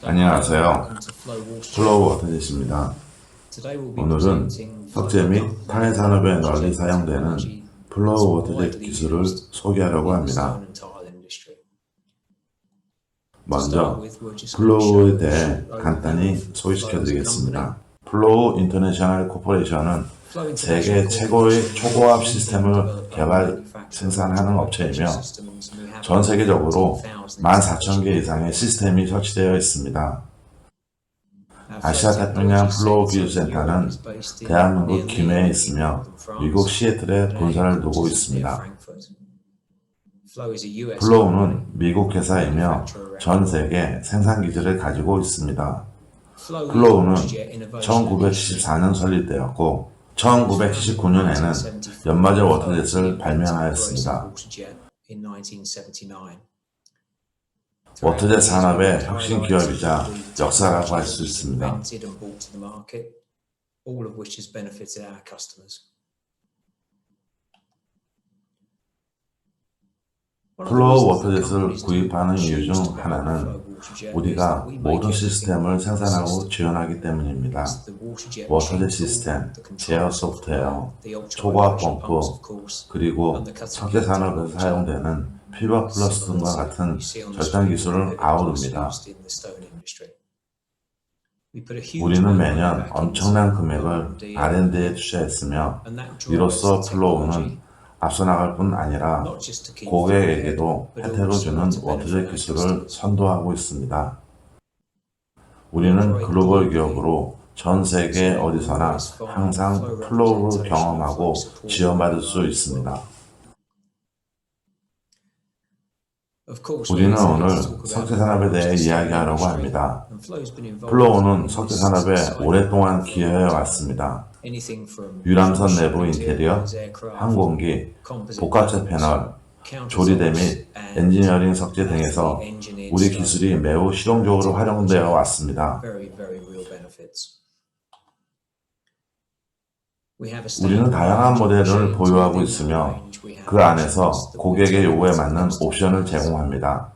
안녕하세요. 플로우 워터젯입니다. 오늘은 석재 및 타일 산업에 널리 사용되는 플로우 워터젯 기술을 소개하려고 합니다. 먼저 플로우에 대해 간단히 소개시켜 드리겠습니다. 플로우 인터내셔널 코퍼레이션은 세계 최고의 초고압 시스템을 개발, 생산하는 업체이며 전 세계적으로 14,000개 이상의 시스템이 설치되어 있습니다. 아시아 태평양 플로우 기술센터는 대한민국 김해에 있으며 미국 시애틀에 본사를 두고 있습니다. 플로우는 미국 회사이며 전 세계 생산 기지를 가지고 있습니다. 플로우는 1974년 설립되었고 1979년에는 연마제 워터젯을 발명하였습니다. 워터젯 산업의 혁신 기업이자 역사라고 할 수 있습니다. 플로우 워터젯을 구입하는 이유 중 하나는 우리가 모든 시스템을 생산하고 지원하기 때문입니다. 워터젯 시스템, 제어 소프트웨어, 초고압 펌프, 그리고 석재 산업에서 사용되는 피버 플러스 등과 같은 절단 기술을 아우릅니다. 우리는 매년 엄청난 금액을 R&D에 투자했으며 이로써 플로우는 앞서 나갈 뿐 아니라 고객에게도 혜택을 주는 워터젯 기술을 선도하고 있습니다. 우리는 글로벌 기업으로 전 세계 어디서나 항상 플로우를 경험하고 지원받을 수 있습니다. 우리는 오늘 석재 산업에 대해 이야기하려고 합니다. 플로우는 석재 산업에 오랫동안 기여해 왔습니다. 유람선 내부 인테리어, 항공기, 복합재 패널, 조리대 및 엔지니어링 석재 등에서 우리 기술이 매우 실용적으로 활용되어 왔습니다. 우리는 다양한 모델을 보유하고 있으며 그 안에서 고객의 요구에 맞는 옵션을 제공합니다.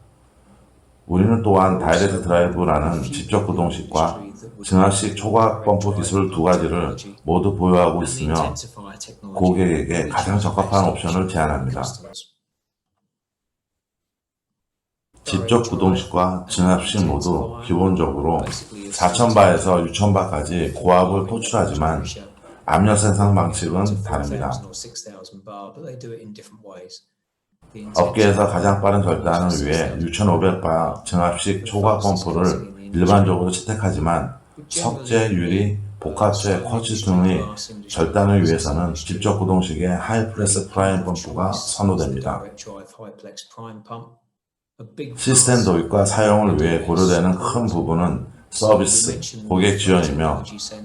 우리는 또한 다이렉트 드라이브라는 직접 구동식과 증압식 초과압 펌프 기술 두 가지를 모두 보유하고 있으며 고객에게 가장 적합한 옵션을 제안합니다. 직접 구동식과 증압식 모두 기본적으로 4,000바에서 6,000바까지 고압을 토출하지만 압력 생산 방식은 다릅니다. 업계에서 가장 빠른 절단을 위해 6,500바 증압식 초과압 펌프를 일반적으로 채택하지만 석재, 유리, 복합재, 쿼츠 등의 절단을 위해서는 직접 구동식의 하이프레스 프라임 펌프가 선호됩니다. 시스템 도입과 사용을 위해 고려되는 큰 부분은 서비스, 고객 지원이며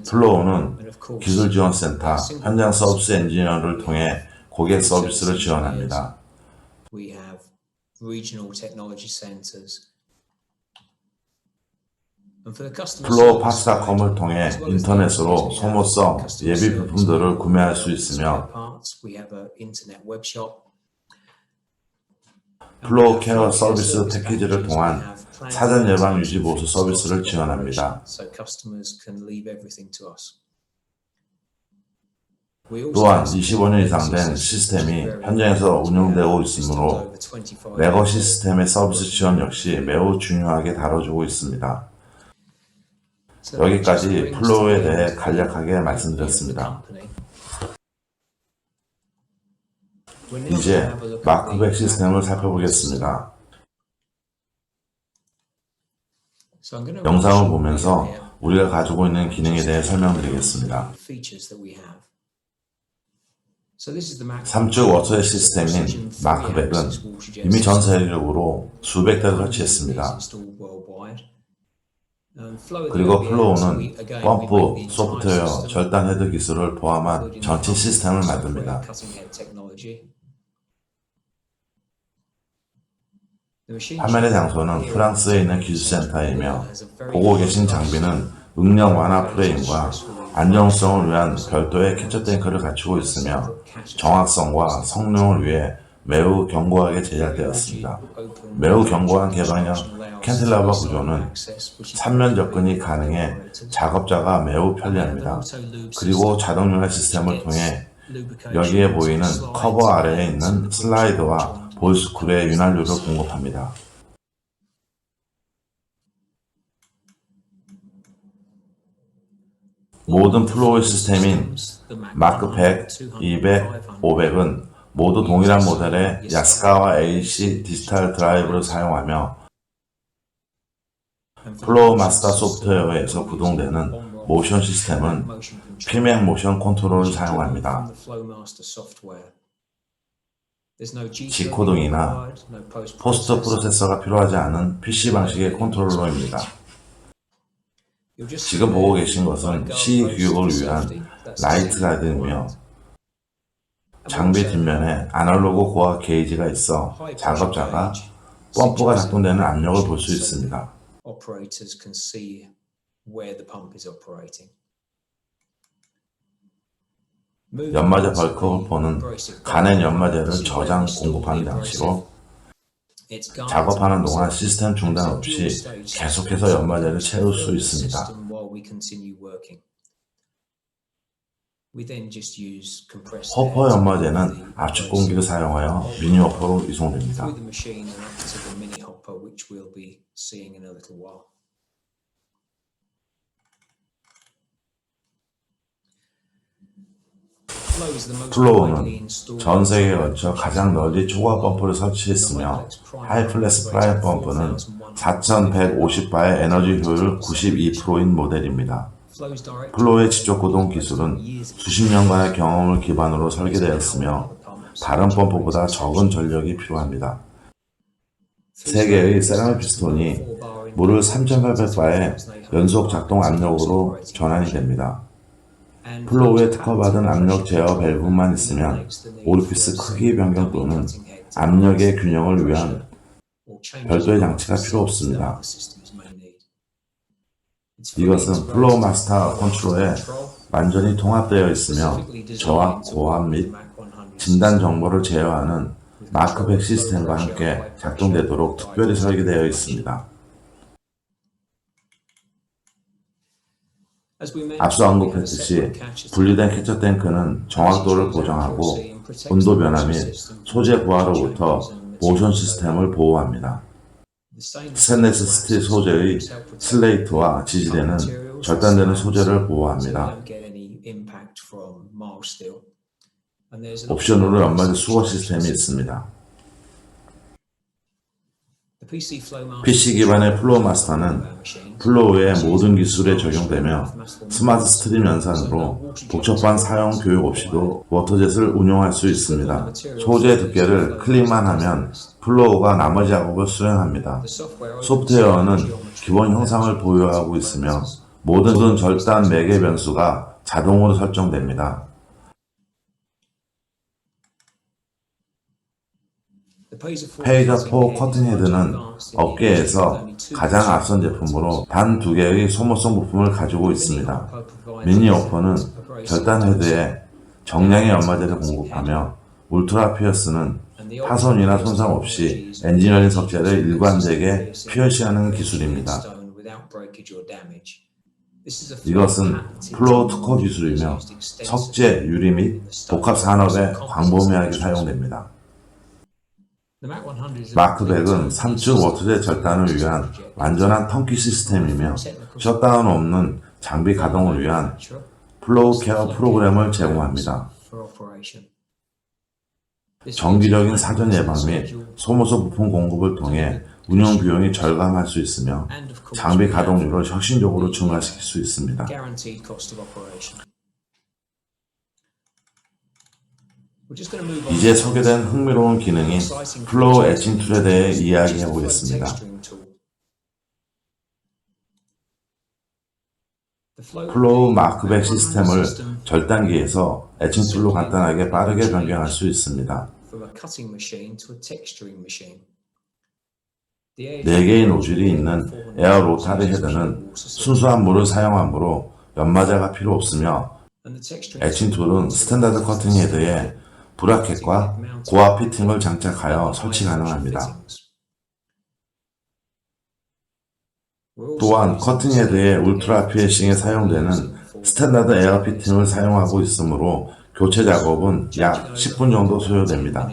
플로우는 기술지원센터, 현장 서비스 엔지니어를 통해 고객 서비스를 지원합니다. 플로우 파스닷컴을 통해 인터넷으로 소모성 예비 부품들을 구매할 수 있으며 플로우 케어 서비스 패키지를 통한 사전 예방 유지 보수 서비스를 지원합니다. 또한 25년 이상 된 시스템이 현장에서 운영되고 있으므로 레거 시스템의 서비스 지원 역시 매우 중요하게 다뤄주고 있습니다. 여기까지 플로우에 대해 간략하게 말씀드렸습니다. 이제 마크100 시스템을 살펴보겠습니다. 영상을 보면서 우리가 가지고 있는 기능에 대해 설명드리겠습니다. 3축 워터젯 시스템인 마크100은 이미 전 세계적으로 수백 대를 설치했습니다. 그리고 플로우는 펌프, 소프트웨어, 절단 헤드 기술을 포함한 전체 시스템을 만듭니다. 판매의 장소는 프랑스에 있는 기술센터이며 보고 계신 장비는 응력 완화 프레임과 안정성을 위한 별도의 캡처 탱크를 갖추고 있으며 정확성과 성능을 위해 매우 견고하게 제작되었습니다. 매우 견고한 개방형 캔틸러버 구조는 3면 접근이 가능해 작업자가 매우 편리합니다. 그리고 자동 윤활 시스템을 통해 여기에 보이는 커버 아래에 있는 슬라이드와 볼스크루의 윤활유를 공급합니다. 모든 플로우 시스템인 마크 100, 200, 500은 모두 동일한 모델의 야스카와 AC 디지털 드라이브를 사용하며 플로우 마스터 소프트웨어에서 구동되는 모션 시스템은 피맥 모션 컨트롤을 사용합니다. G코딩이나 포스트 프로세서가 필요하지 않은 PC 방식의 컨트롤러입니다. 지금 보고 계신 것은 C 교육을 위한 라이트라드이며 장비 뒷면에 아날로그 고압 게이지가 있어 작업자가 펌프가 작동되는 압력을 볼 수 있습니다. 연마제 벌크 홀퍼는 간엔 연마제를 저장 공급하는 장치로 작업하는 동안 시스템 중단 없이 계속해서 연마제를 채울 수 있습니다. 호퍼 연마제는 압축 공기를 사용하여 미니 호퍼로 이송됩니다. 플로우는 전 세계에 걸쳐 가장 널리 초고압 펌프를 설치했으며 하이플래스 프라임 펌프는 4150바의 에너지 효율 92%인 모델입니다. 플로우의 직접 구동 기술은 수십 년간의 경험을 기반으로 설계되었으며 다른 펌프보다 적은 전력이 필요합니다. 3개의 세라믹 피스톤이 물을 3800바의 연속 작동 압력으로 전환이 됩니다. 플로우에 특허받은 압력 제어 밸브만 있으면 오리피스 크기 변경 또는 압력의 균형을 위한 별도의 장치가 필요 없습니다. 이것은 플로우 마스터 컨트롤에 완전히 통합되어 있으며 저항, 고압 및 진단 정보를 제어하는 마크 100 시스템과 함께 작동되도록 특별히 설계되어 있습니다. 앞서 언급했듯이 분리된 캐처 탱크는 정확도를 보정하고 온도 변화 및 소재 부하로부터 모션 시스템을 보호합니다. 스테인리스 스틸 소재의 슬레이트와 지지대는 절단되는 소재를 보호합니다. 옵션으로 연마제 수거 시스템이 있습니다. PC 기반의 플로우 마스터는 플로우의 모든 기술에 적용되며 스마트 스트림 연산으로 복잡한 사용 교육 없이도 워터젯을 운용할 수 있습니다. 소재 두께를 클릭만 하면 플로우가 나머지 작업을 수행합니다. 소프트웨어는 기본 형상을 보유하고 있으며 모든 절단 매개 변수가 자동으로 설정됩니다. 페이저4 커튼 헤드는 업계에서 가장 앞선 제품으로 단 2개의 소모성 부품을 가지고 있습니다. 미니 호퍼는 절단 헤드에 정량의 연마제를 공급하며 울트라 피어스는 파손이나 손상 없이 엔지니어링 석재를 일관되게 피어시하는 기술입니다. 이것은 플로우 특허 기술이며 석재, 유리 및 복합 산업에 광범위하게 사용됩니다. 마크 100은 3층 워터젯 절단을 위한 완전한 턴키 시스템이며 셧다운 없는 장비 가동을 위한 플로우 케어 프로그램을 제공합니다. 정기적인 사전 예방 및 소모성 부품 공급을 통해 운영 비용이 절감할 수 있으며 장비 가동률을 혁신적으로 증가시킬 수 있습니다. 이제 소개된 흥미로운 기능인 플로우 에칭 툴에 대해 이야기해 보겠습니다. 플로우 마크 100 시스템을 절단기에서 에칭 툴로 간단하게 빠르게 변경할 수 있습니다. 4개의 노즐이 있는 에어 로타리 헤드는 순수한 물을 사용하므로 연마제가 필요 없으며 에칭 툴은 스탠다드 커팅 헤드에 브라켓과 고압 피팅을 장착하여 설치 가능합니다. 또한 커팅헤드의 울트라 피애싱에 사용되는 스탠다드 에어 피팅을 사용하고 있으므로 교체 작업은 약 10분 정도 소요됩니다.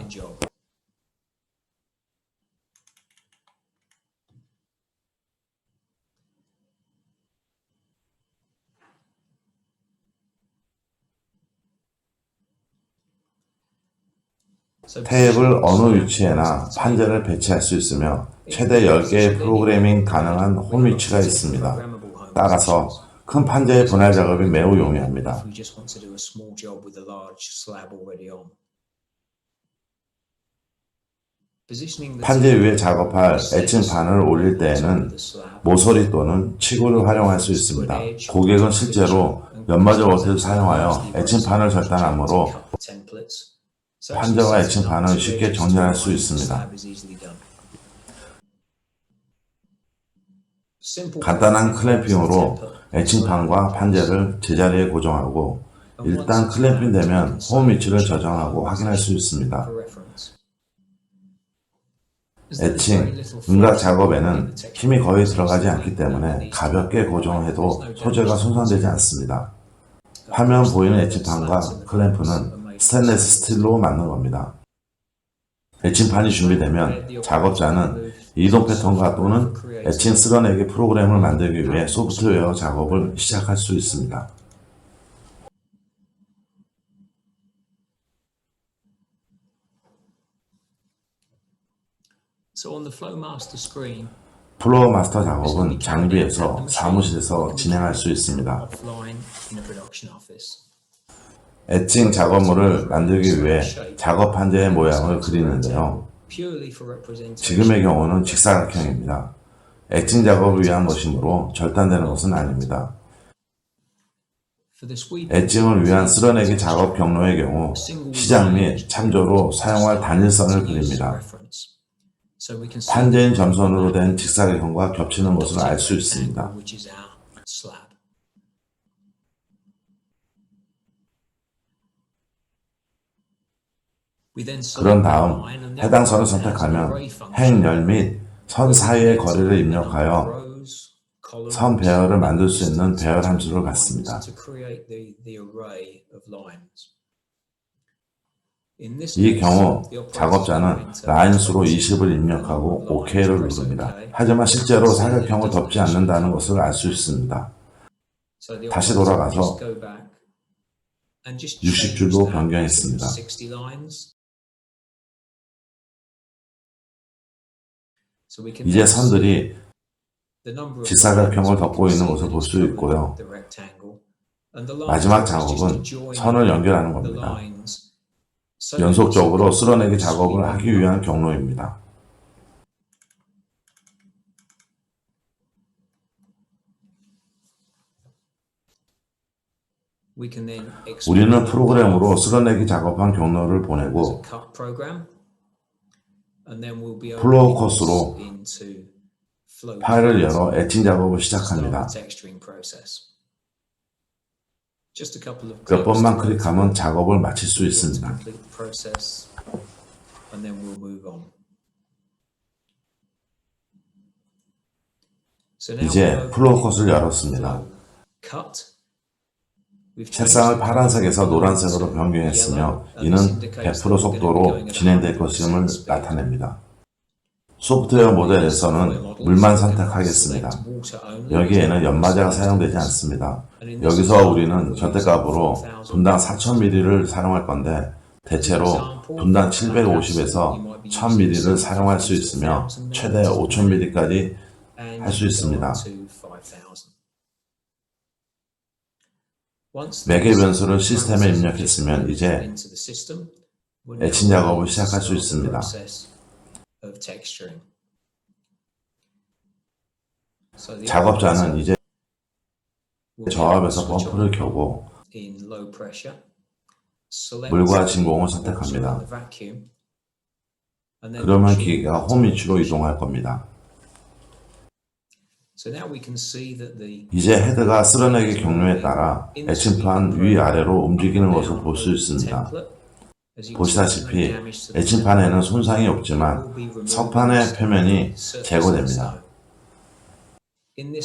테이블 어느 위치에나 판재를 배치할 수 있으며 최대 10개의 프로그래밍 가능한 홈 위치가 있습니다. 따라서 큰 판재의 분할 작업이 매우 용이합니다. 판재 위에 작업할 에칭판을 올릴 때에는 모서리 또는 치구를 활용할 수 있습니다. 고객은 실제로 연마저 워트를 사용하여 에칭판을 절단하므로 판재와 에칭판을 쉽게 정리할 수 있습니다. 간단한 클램핑으로 에칭판과 판재를 제자리에 고정하고 일단 클램핑 되면 홈 위치를 저장하고 확인할 수 있습니다. 에칭, 윤곽 작업에는 힘이 거의 들어가지 않기 때문에 가볍게 고정해도 소재가 손상되지 않습니다. 화면 보이는 에칭판과 클램프는 스테인리스 스틸로 만든 겁니다. 에칭판이 준비되면 작업자는 이동 패턴과 또는 에칭 쓸어내기 프로그램을 만들기 위해 소프트웨어 작업을 시작할 수 있습니다. 플로어 마스터 작업은 장비에서 사무실에서 진행할 수 있습니다. 에칭 작업물을 만들기 위해 작업 판재의 모양을 그리는데요. 지금의 경우는 직사각형입니다. 에칭 작업을 위한 것이므로 절단되는 것은 아닙니다. 에칭을 위한 쓸어내기 작업 경로의 경우 시작 및 참조로 사용할 단일선을 그립니다. 판재인 점선으로 된 직사각형과 겹치는 것을 알 수 있습니다. 그런 다음 해당 선을 선택하면 행열 및 선 사이의 거리를 입력하여 선 배열을 만들 수 있는 배열 함수를 갖습니다. 이 경우 작업자는 라인 수로 20을 입력하고 OK를 누릅니다. 하지만 실제로 사각형을 덮지 않는다는 것을 알 수 있습니다. 다시 돌아가서 60줄로 변경했습니다. 이제 선들이 직사각형을 덮고 있는 것을 볼 수 있고요. 마지막 작업은 선을 연결하는 겁니다. 연속적으로 쓸어내기 작업을 하기 위한 경로입니다. 우리는 프로그램으로 쓸어내기 작업한 경로를 보내고 플로어 코스로 파일을 열어 에칭 작업을 시작합니다. 몇 번만 클릭하면 작업을 마칠 수 있습니다. 이제 플로어 컷을 열었습니다. 색상을 파란색에서 노란색으로 변경했으며 이는 100% 속도로 진행될 것임을 나타냅니다. 소프트웨어 모델에서는 물만 선택하겠습니다. 여기에는 연마제가 사용되지 않습니다. 여기서 우리는 절대값으로 분당 4000ml를 사용할 건데 대체로 분당 750에서 1000ml를 사용할 수 있으며 최대 5000ml까지 할 수 있습니다. 매개 변수를 시스템에 입력했으면 이제 에칭 작업을 시작할 수 있습니다. 작업자는 이제 저압에서 펌프를 켜고 물과 진공을 선택합니다. 그러면 기계가 홈 위치로 이동할 겁니다. 이제 헤드가 쓸어내기 경로에 따라 에칭판 위아래로 움직이는 것을 볼 수 있습니다. 보시다시피 애칭판에는 손상이 없지만 석판의 표면이 제거됩니다.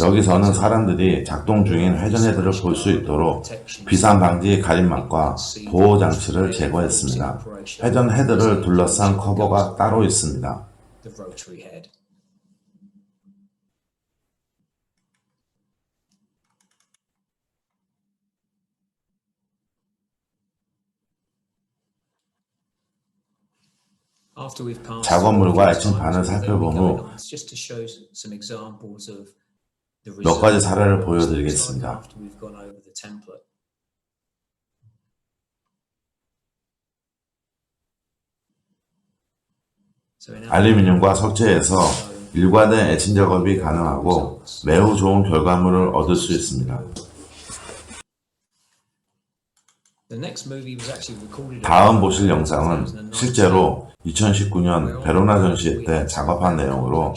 여기서는 사람들이 작동 중인 회전 헤드를 볼 수 있도록 비산 방지 가림막과 보호 장치를 제거했습니다. 회전 헤드를 둘러싼 커버가 따로 있습니다. 작업물과 애칭판을 살펴본 후 몇 가지 사례를 보여드리겠습니다. 알루미늄과 석재에서 일관된 애칭 작업이 가능하고 매우 좋은 결과물을 얻을 수 있습니다. 다음 보실 영상은 실제로 2019년 베로나 전시회 때 작업한 내용으로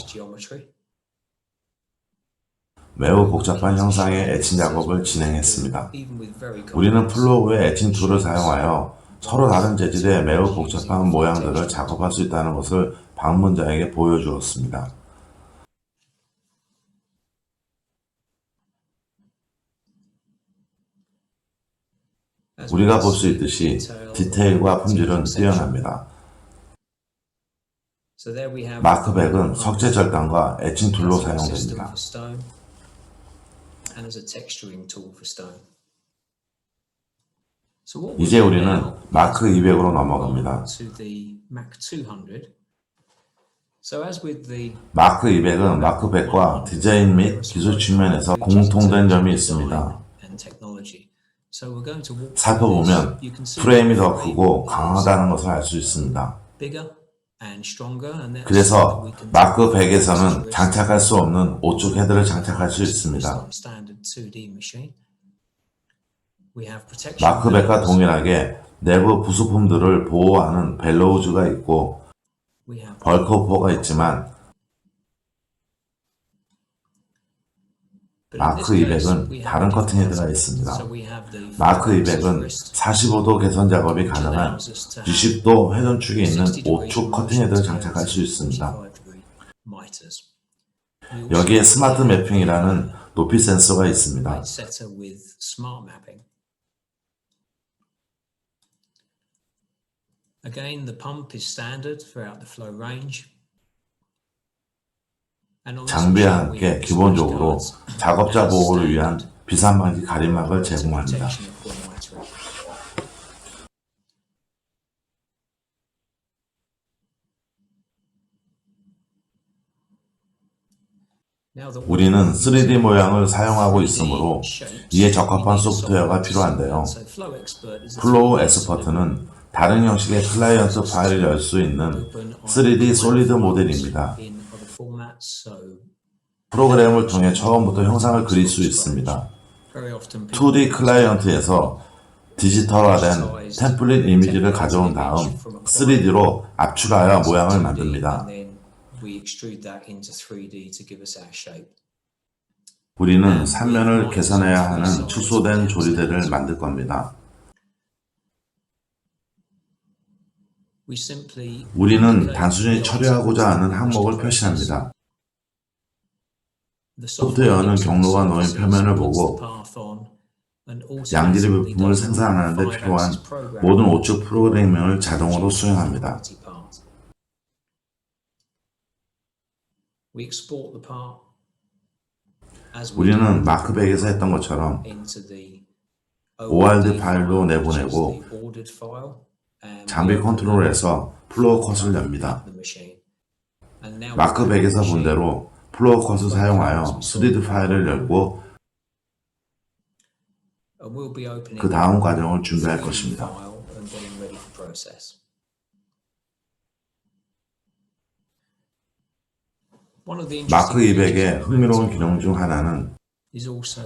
매우 복잡한 형상의 애칭 작업을 진행했습니다. 우리는 플로우의 애칭 툴을 사용하여 서로 다른 재질의 매우 복잡한 모양들을 작업할 수 있다는 것을 방문자에게 보여주었습니다. 우리가 볼 수 있듯이 디테일과 품질은 뛰어납니다. 마크백은 석재 절단과 애칭 툴로 사용됩니다. 이제 우리는 마크 200으로 넘어갑니다. 마크 200은 마크 100과 디자인 및 기술 측면에서 공통된 점이 있습니다. 살펴보면 프레임이 더 크고 강하다는 것을 알 수 있습니다. 그래서 마크 100에서는 장착할 수 없는 오축 헤드를 장착할 수 있습니다. 마크 100과 동일하게 내부 부수품들을 보호하는 벨로우즈가 있고 벌크호퍼가 있지만 마크 200은 다른 커팅 헤드가 있습니다. 마크 200은 45도 개선 작업이 가능한 90도 회전축이 있는 5축 커팅 헤드를 장착할 수 있습니다. 여기에 스마트 매핑이라는 높이 센서가 있습니다. 장비와 함께 기본적으로 작업자 보호를 위한 비산 방지 가림막을 제공합니다. 우리는 3D 모양을 사용하고 있으므로 이에 적합한 소프트웨어가 필요한데요. 플로우 엑스퍼트는 다른 형식의 클라이언트 파일을 열 수 있는 3D 솔리드 모델입니다. 프로그램을 통해 처음부터 형상을 그릴 수 있습니다. 2D 클라이언트에서 디지털화된 템플릿 이미지를 가져온 다음 3D로 압축하여 모양을 만듭니다. 우리는 삼면을 개선해야 하는 축소된 조리대를 만들 겁니다. 우리는 단순히 처리하고자 하는 항목을 표시합니다. 소프트웨어는 경로가 놓인 표면을 보고 양질의 부품을 생산하는 데 필요한 모든 오축 프로그래밍을 자동으로 수행합니다. 우리는 마크 100에서 했던 것처럼 ORD 파일로 내보내고 장비 컨트롤에서 플로어 컷을 엽니다. 마크 100에서 본 대로 플로어 컷을 사용하여 3D 파일을 열고 그 다음 과정을 준비할 것입니다. 마크 200의 흥미로운 기능 중 하나는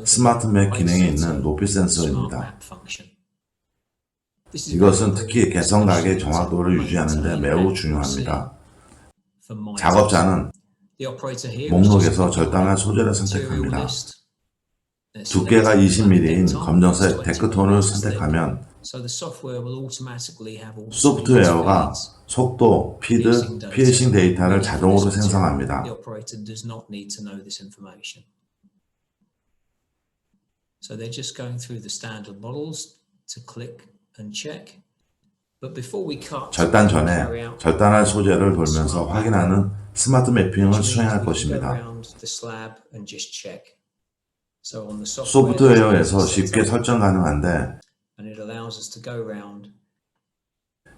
스마트 맵 기능이 있는 높이 센서입니다. 이것은 특히 개성각의 정확도를 유지하는 데 매우 중요합니다. 작업자는 목록에서 절단할 소재를 선택합니다. 두께가 20mm인 검정색 데크톤을 선택하면 소프트웨어가 속도, 피드, 피해싱 데이터를 자동으로 생성합니다. So they're just going through the standard models to click and check. But before we cut, 절단 전에 절단할 소재를 돌면서 확인하는 스마트 매핑을 수행할 것입니다. 소프트웨어에서 쉽게 설정 가능한데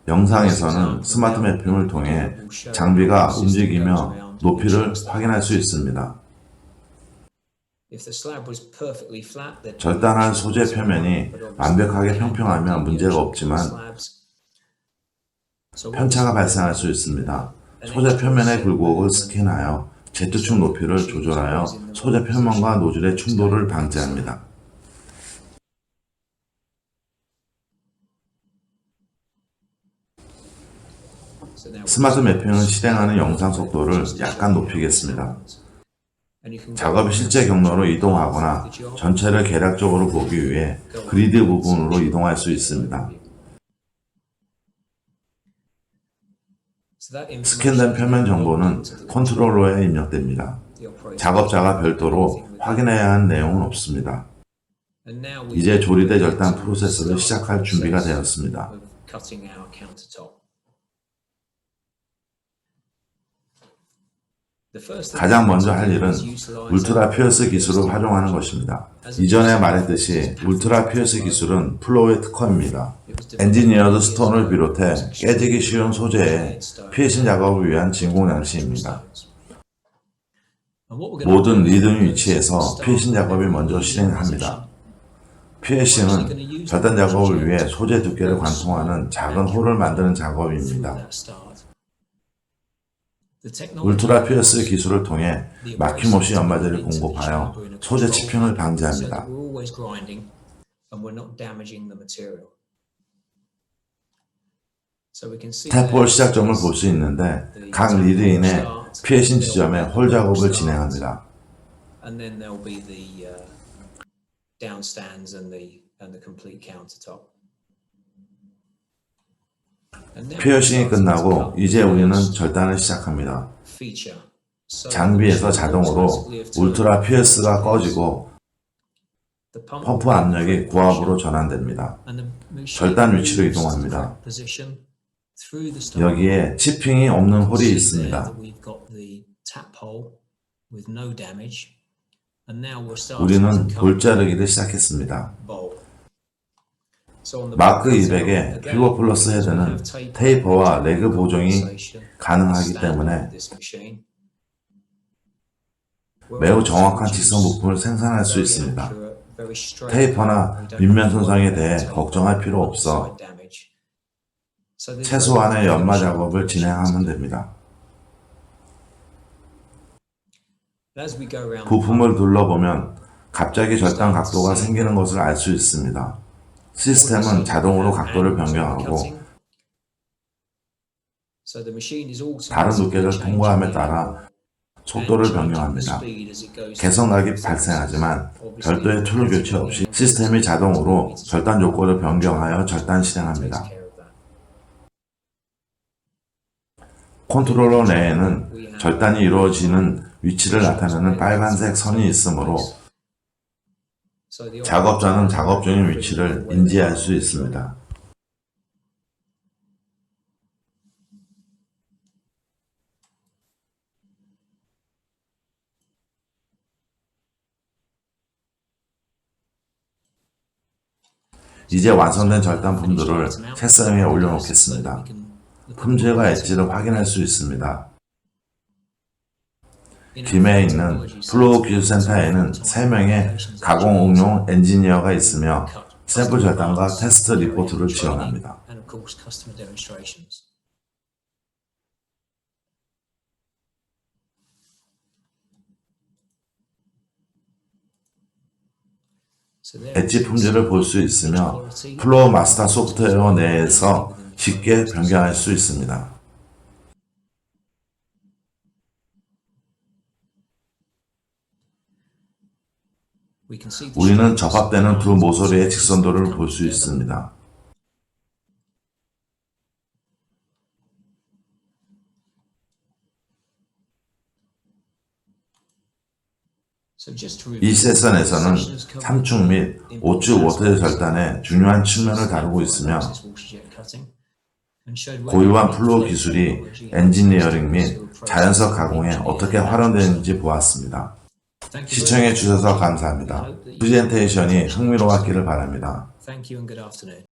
영상에서는 스마트 매핑을 통해 장비가 움직이며 높이를 확인할 수 있습니다. 절단한 소재 표면이 완벽하게 평평하면 문제가 없지만 편차가 발생할 수 있습니다. 소재 표면의 굴곡을 스캔하여 Z축 높이를 조절하여 소재 표면과 노즐의 충돌을 방지합니다. 스마트 매핑을 실행하는 영상 속도를 약간 높이겠습니다. 작업의 실제 경로로 이동하거나 전체를 개략적으로 보기 위해 그리드 부분으로 이동할 수 있습니다. 스캔된 표면 정보는 컨트롤러에 입력됩니다. 작업자가 별도로 확인해야 하는 내용은 없습니다. 이제 조리대 절단 프로세스를 시작할 준비가 되었습니다. 가장 먼저 할 일은 울트라 피어스 기술을 활용하는 것입니다. 이전에 말했듯이 울트라 피어스 기술은 플로우의 특허입니다. 엔지니어드 스톤을 비롯해 깨지기 쉬운 소재의 피해싱 작업을 위한 진공 장치입니다. 모든 리듬 위치에서 피해싱 작업이 먼저 실행합니다. 피해싱은 절단 작업을 위해 소재 두께를 관통하는 작은 홀을 만드는 작업입니다. 울트라 피어스 기술을 통해 막힘없이 연마제를 공급하여 소재 치핑을 방지합니다. 스텝4 시작점을 볼 수 있는데 각 리드인의 피해싱 지점에 홀 작업을 진행합니다. 피어싱이 끝나고 이제 우리는 절단을 시작합니다. 장비에서 자동으로 울트라 피어스가 꺼지고 펌프 압력이 고압으로 전환됩니다. 절단 위치로 이동합니다. 여기에 치핑이 없는 홀이 있습니다. 우리는 볼 자르기를 시작했습니다. 마크 200의 퓨어 플러스 헤드는 테이퍼와 레그 보정이 가능하기 때문에 매우 정확한 직선 부품을 생산할 수 있습니다. 테이퍼나 밑면 손상에 대해 걱정할 필요 없어 최소한의 연마 작업을 진행하면 됩니다. 부품을 둘러보면 갑자기 절단 각도가 생기는 것을 알 수 있습니다. 시스템은 자동으로 각도를 변경하고 다른 두께를 통과함에 따라 속도를 변경합니다. 개선각이 발생하지만 별도의 툴 교체 없이 시스템이 자동으로 절단 요건을 변경하여 절단 실행합니다. 컨트롤러 내에는 절단이 이루어지는 위치를 나타내는 빨간색 선이 있으므로 작업자는 작업 중인 위치를 인지할 수 있습니다. 이제 완성된 절단품들을 책상 위에 올려놓겠습니다. 품질과 엣지를 확인할 수 있습니다. 김해에 있는 플로우 기술센터에는 3명의 가공 응용 엔지니어가 있으며 샘플 절단과 테스트 리포트를 지원합니다. 엣지 품질을 볼 수 있으며 플로우 마스터 소프트웨어 내에서 쉽게 변경할 수 있습니다. 우리는 접합되는 두 모서리의 직선도를 볼 수 있습니다. 이 세션에서는 3축 및 5축 워터제 절단의 중요한 측면을 다루고 있으며 고유한 플로우 기술이 엔지니어링 및 자연석 가공에 어떻게 활용되는지 보았습니다. 시청해 주셔서 감사합니다. 프레젠테이션이 흥미로웠기를 바랍니다. Thank you and good afternoon.